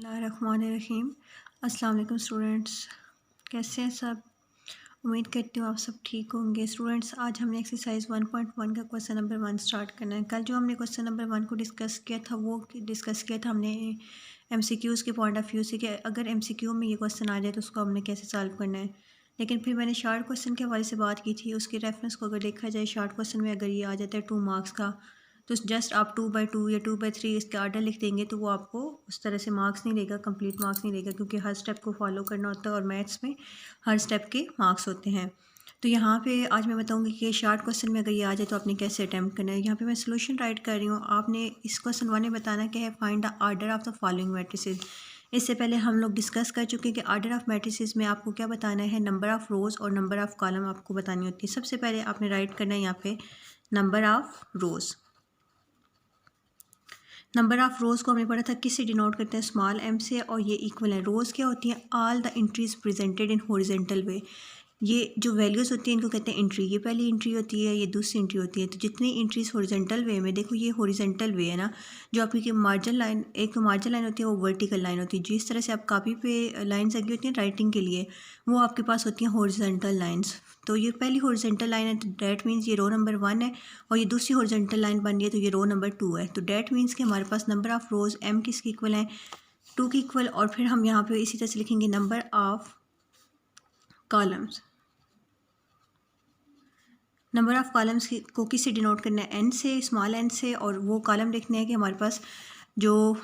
बिस्मिल्लाहिर्रहमानिर्रहीम। अस्सलाम वालेकुम स्टूडेंट्स, कैसे हैं सब। उम्मीद करती हूँ आप सब ठीक होंगे। स्टूडेंट्स, आज हमने एक्सरसाइज 1.1 का क्वेश्चन नंबर 1 स्टार्ट करना है। कल जो हमने क्वेश्चन नंबर 1 को डिस्कस किया था वो डिस्कस किया था हमने एमसीक्यूज़ के पॉइंट ऑफ व्यू से कि अगर एमसीक्यू में ये क्वेश्चन आ जाए तो उसको हमने कैसे सॉल्व करना है। लेकिन फिर मैंने शार्ट क्वेश्चन के हवाले से बात की थी, उसके रेफरेंस को अगर देखा जाए शार्ट क्वेश्चन में अगर ये आ जाता है 2 मार्क्स का, तो जस्ट आप 2/2 या 2/3 इसके आर्डर लिख देंगे तो वो आपको उस तरह से मार्क्स नहीं देगा, कंप्लीट मार्क्स नहीं देगा, क्योंकि हर स्टेप को फॉलो करना होता है और मैथ्स में हर स्टेप के मार्क्स होते हैं। तो यहाँ पे आज मैं बताऊँगी कि शार्ट क्वेश्चन में अगर ये आ जाए तो आपने कैसे अटैम्प्ट करना है। यहाँ पे मैं सोल्यूशन राइट कर रही हूँ। आपने इस क्वेश्चन 1 में बताना क्या है, find the order of the following matrices. इससे पहले हम लोग डिस्कस कर चुके हैं कि आर्डर ऑफ मैट्रिसेस में आपको क्या बताना है, नंबर ऑफ़ रोज़ और नंबर ऑफ़ कॉलम आपको बतानी होती है। सबसे पहले आपने राइट करना है यहाँ पे number of rows. Number of rows को हमने पढ़ा था किससे डिनोट करते हैं, स्मॉल एम से, और ये इक्वल है। रोज़ क्या होती हैं, all the entries presented in horizontal way. ये जो वैल्यूज़ होती हैं इनको कहते हैं एंट्री। ये पहली एंट्री होती है, ये दूसरी एंट्री होती है। तो जितनी एंट्रीज हॉरिजॉन्टल वे में, देखो ये हॉरिजॉन्टल वे है ना, जो आपकी मार्जिन लाइन, एक मार्जिन लाइन होती है वो वर्टिकल लाइन होती है। जिस तरह से आप कॉपी पे लाइन्स लगी होती हैं राइटिंग के लिए, वो आपके पास होती हैं हॉरिजॉन्टल लाइन्स। तो ये पहली हॉरिजॉन्टल लाइन है, तो डैट मीन्स ये रो नंबर 1 है, और ये दूसरी हॉरिजॉन्टल लाइन बन रही है तो ये रो नंबर 2 है। तो डैट मीन्स कि हमारे पास नंबर ऑफ़ रोज़ m किसकी इक्वल है, 2 की इक्वल। और फिर हम यहाँ पे इसी तरह से लिखेंगे number of columns. Number of columns को किससे डिनोट करना है, n से, स्मॉल n से। और वो कॉलम देखने हैं कि हमारे पास जो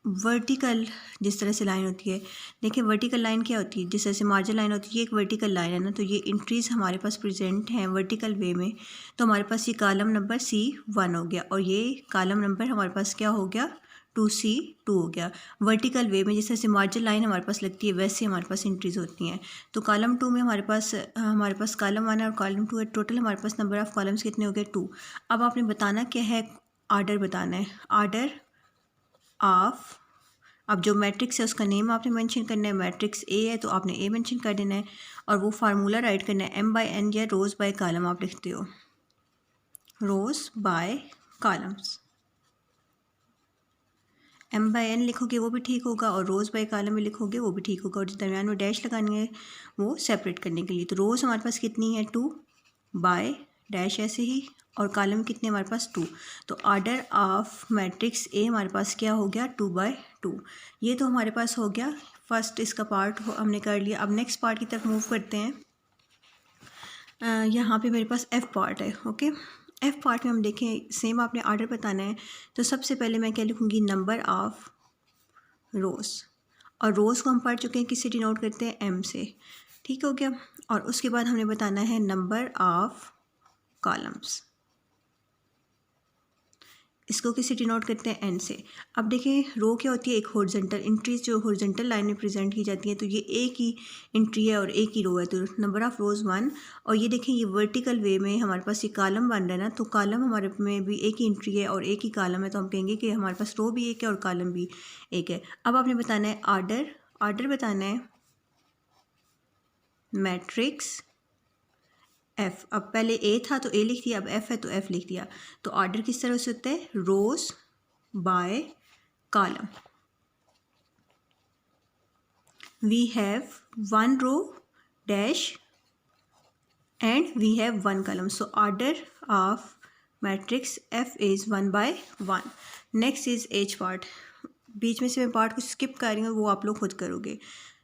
वर्टिकल जिस तरह से लाइन होती है, देखिए वर्टिकल लाइन क्या होती है, जिस तरह से मार्जिन लाइन होती है, ये एक वर्टिकल लाइन है ना। तो ये एंट्रीज हमारे पास प्रेजेंट हैं वर्टिकल वे में, तो हमारे पास ये कॉलम नंबर C1 हो गया, और ये कॉलम नंबर हमारे पास क्या हो गया, 2C2 हो गया। वर्टिकल वे में जिस तरह से मार्जिन लाइन हमारे पास लगती है वैसे हमारे पास एंट्रीज होती हैं। तो कॉलम 2 में हमारे पास कॉलम 1 है और कॉलम 2 है। टोटल हमारे पास नंबर ऑफ़ कॉलम्स कितने हो गए, 2। अब आपने बताना क्या है, आर्डर बताना है, आर्डर ऑफ। अब जो मैट्रिक्स है उसका नेम आपने मेंशन करना है। मैट्रिक्स ए है तो आपने ए मेंशन कर देना है, और वो फार्मूला राइट करना है m/n, या रोज़ बाय कॉलम आप लिखते हो, रोज़ बाय कॉलम्स। m/n लिखोगे वो भी ठीक होगा, और रोज़ बाय कॉलम में लिखोगे वो भी ठीक होगा, और जो दरमियान में डैश लगानी है वो सेपरेट करने के लिए। तो रोज़ हमारे पास कितनी है, 2 बाय डैश ऐसे ही, और कॉलम कितने हमारे पास 2। तो आर्डर ऑफ मैट्रिक्स ए हमारे पास क्या हो गया, 2/2। ये तो हमारे पास हो गया फर्स्ट, इसका पार्ट हमने कर लिया। अब नेक्स्ट पार्ट की तरफ मूव करते हैं। यहाँ पे मेरे पास एफ़ पार्ट है। ओके, एफ़ पार्ट में हम देखें, सेम आपने आर्डर बताना है। तो सबसे पहले मैं क्या लिखूँगी, नंबर ऑफ़ रोज़, और रोज़ को हम पढ़ चुके हैं किससे डिनोट करते हैं, एम से, ठीक हो गया। और उसके बाद हमने बताना है नंबर ऑफ़ कॉलम्स, इसको किससे डिनोट करते हैं, एन से। अब देखें रो क्या होती है, एक हॉरिजॉन्टल एंट्रीज जो हॉरिजॉन्टल लाइन में प्रेजेंट की जाती हैं, तो ये एक ही एंट्री है और एक ही रो है, तो नंबर ऑफ़ रोज़ 1। और ये देखें ये वर्टिकल वे में हमारे पास ये कॉलम बन रहा है ना, तो कॉलम हमारे में भी एक ही एंट्री है और एक ही कॉलम है, तो हम कहेंगे कि हमारे पास रो भी एक है और कॉलम भी एक है। अब आपने बताना है आर्डर, आर्डर बताना है मैट्रिक्स एफ़। अब पहले ए था तो ए लिख दिया, अब एफ़ है तो एफ़ लिख दिया। तो आर्डर किस तरह से होता है, rows by column. We have 1 row dash and we have 1 column, so order of matrix F is 1/1. next is H part, बीच में से मैं पार्ट को स्किप कर रही हूँ, वो आप लोग खुद करोगे।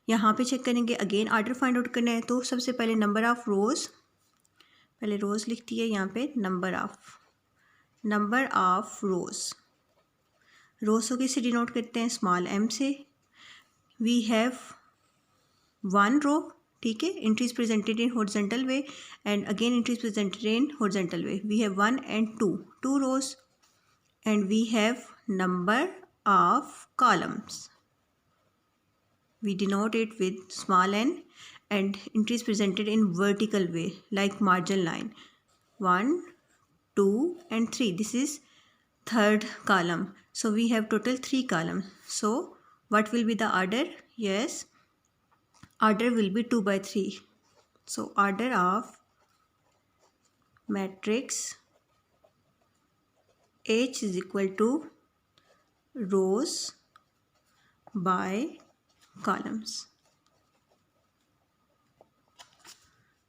यहाँ पे चेक करेंगे, अगेन आर्डर फाइंड आउट करना है। तो सबसे पहले नंबर ऑफ़ रोज़, पहले रोज़ लिखती है यहाँ पे, नंबर ऑफ़ रोज़। रोज़ को किससे डिनोट करते हैं, स्मॉल m से। वी हैव 1 रो, ठीक है, entries presented in horizontal way, and again entries presented in horizontal way. We have 1 and 2 rows, and we have number of columns, we denote it with small n, and entries presented in vertical way like margin line, 1 2 and 3. This is third column, so we have total 3 columns. So what will be the order, yes, order will be 2/3. So order of matrix H is equal to rows by columns.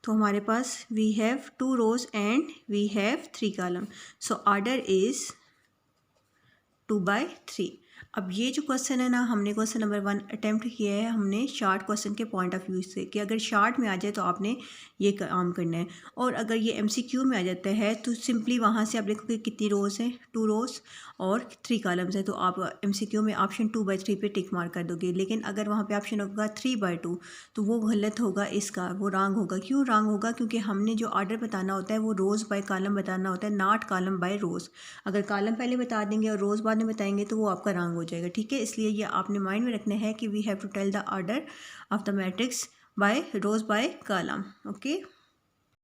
तो हमारे पास we have 2 rows and we have 3 column, so order is 2/3। अब ये जो question है ना, हमने question number 1 attempt किया है हमने शार्ट क्वेश्चन के पॉइंट ऑफ व्यू से, कि अगर शार्ट में आ जाए तो आपने ये काम करना है, और अगर ये MCQ में आ जाता है तो सिंपली वहाँ से आप देखोगे कितनी रोज़ हैं, 2 rows और 3 कॉलम्स हैं, तो आप MCQ में ऑप्शन 2/3 पे टिक मार्क कर दोगे। लेकिन अगर वहाँ पे ऑप्शन होगा 3/2 तो वो गलत होगा, इसका वो रॉन्ग होगा। क्यों रॉन्ग होगा? क्योंकि हमने जो ऑर्डर बताना होता है वो रोज़ बाय कॉलम बताना होता है, नॉट कॉलम बाय रोज़। अगर कॉलम पहले बता देंगे और रोज़ बाद में बताएंगे तो वो आपका रॉन्ग हो जाएगा, ठीक है। इसलिए ये आपने माइंड में रखना है कि we have to tell the order of the matrix by rows by column, okay.